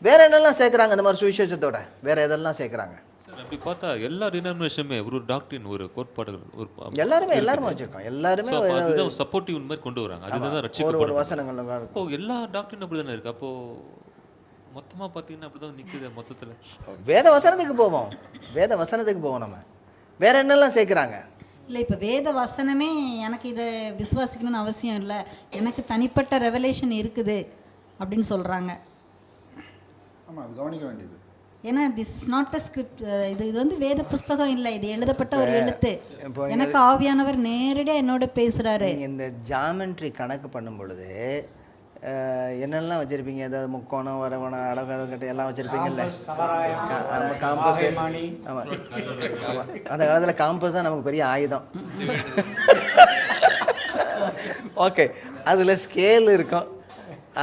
வேற என்னெல்லாம் சேர்க்குறாங்க இந்த மாதிரி சுவிசேஷத்தோட? வேற எதெல்லாம் சேர்க்குறாங்க? அப்படி பார்த்தா எல்லா டினாமினேஷனுமே ஒரு டாக்டரின், ஒரு கோட்பாடுகள், ஒரு எல்லாருமே வச்சுருக்கோம். எல்லாருமே அதுதான் சப்போர்ட்டிவ் மாதிரி கொண்டு வராங்க. அதுதான் ஒரு ரட்சிக்கப்படும். வசனங்கள் அப்போ எல்லா டாக்டரின் அப்படி தானே இருக்கு. அப்போ மொத்தமாக பார்த்தீங்கன்னா அப்படி தான் நிற்குது மொத்தத்தில். வேத வசனத்துக்கு போவோம். வேத வசனத்துக்கு போவோம். நம்ம வேற என்னெல்லாம் சேர்க்குறாங்க? இல்லை, இப்போ வேத வசனமே எனக்கு இதை விசுவாசிக்கணும்னு அவசியம் இல்லை, எனக்கு தனிப்பட்ட ரெவலேஷன் இருக்குது அப்படின்னு சொல்கிறாங்க. ஆமாம், அது கவனிக்க வேண்டியது. ஏன்னா this is not a script. இது வந்து வேத புஸ்தகம் இல்லை, இது எழுதப்பட்ட ஒரு எழுத்து. எனக்கு ஆவியானவர் நேரடியாக என்னோட பேசுகிறாரு. இந்த ஜாமெண்ட்ரி கணக்கு பண்ணும் பொழுது என்னெல்லாம் வச்சுருப்பீங்க? ஏதாவது முக்கோணம், வரவணம், அடகட்டு எல்லாம் வச்சுருப்பீங்கல்ல. காம்பஸ். ஆமாம், அந்த காலத்தில் காம்பஸ் தான் நமக்கு பெரிய ஆயுதம். ஓகே, அதில் ஸ்கேல் இருக்கும்.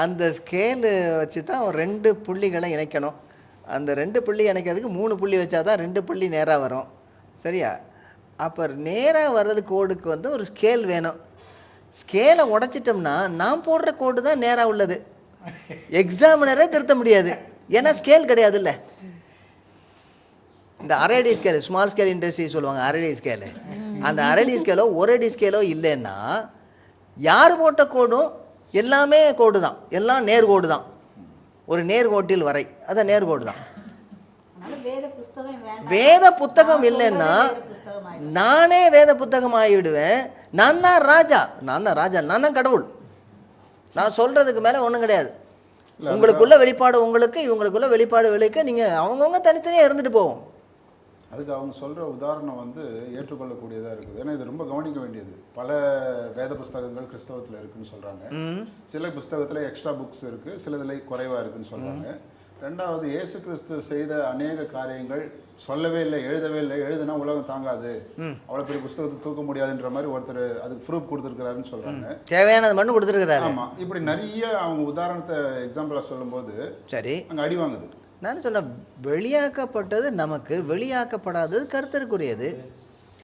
அந்த ஸ்கேலு வச்சு தான் 2 புள்ளிகளை இணைக்கணும். அந்த 2 புள்ளி இணைக்கிறதுக்கு 3 புள்ளி வச்சா தான் 2 புள்ளி நேராக வரும். சரியா? அப்போ நேராக வர்றது கோடுக்கு வந்து ஒரு ஸ்கேல் வேணும். ஸ்கேலை உடைச்சிட்டோம்னா நாம் போடுற கோடு தான் நேராக உள்ளது. எக்ஸாமினரே திருத்த முடியாது, ஏன்னா ஸ்கேல் கிடையாது. இல்லை, இந்த அரடி ஸ்கேலு, ஸ்மால் ஸ்கேல் இண்டஸ்ட்ரி சொல்லுவாங்க, அரடி ஸ்கேலு. அந்த அரடி ஸ்கேலோ ஒரு அடி ஸ்கேலோ இல்லைன்னா யார் போட்ட கோடும் எல்லாமே கோடு தான், எல்லாம் நேர்கோடு தான். ஒரு நேர்கோட்டில் வரை, அதான் நேர்கோடு தான். வேத புத்தகம் இல்லைன்னா நானே வேத புத்தகம் ஆகிவிடுவேன். நான் தான் ராஜா, நான் தான் கடவுள். நான் சொல்றதுக்கு மேலே ஒன்றும் கிடையாது. உங்களுக்குள்ள வெளிப்பாடு உங்களுக்கு, இவங்களுக்குள்ள வெளிப்பாடு விளைக்க நீங்கள் அவங்கவுங்க தனித்தனியாக இருந்துட்டு போவோம். அதுக்கு அவங்க சொல்கிற உதாரணம் வந்து ஏற்றுக்கொள்ளக்கூடியதாக இருக்குது. ஏன்னா இது ரொம்ப கவனிக்க வேண்டியது. பல வேத புஸ்தகங்கள் கிறிஸ்தவத்தில் இருக்குதுன்னு சொல்கிறாங்க. சில புஸ்தகத்தில் எக்ஸ்ட்ரா புக்ஸ் இருக்குது, சிலதில் குறைவாக இருக்குதுன்னு சொல்கிறாங்க. ரெண்டாவது, இயேசு கிறிஸ்து செய்த அநேக காரியங்கள் சொல்லவே இல்லை, எழுதவே இல்லை. எழுதுனா உலகம் தாங்காது, அவ்வளோ பெரிய புஸ்தகத்தை தூக்க முடியாதுன்ற மாதிரி ஒருத்தர் அதுக்கு ப்ரூஃப் கொடுத்துருக்கிறாருன்னு சொல்கிறாங்க. தேவையானது மட்டும் கொடுத்துருக்கிறாரு. ஆமாம், இப்படி நிறைய அவங்க உதாரணத்தை எக்ஸாம்பிளாக சொல்லும்போது சரி அங்கே அடி வாங்குது. நான் சொல்ல வெளியாக்கப்பட்டது நமக்கு, வெளியாக்கப்படாதது கருத்திற்குரியது.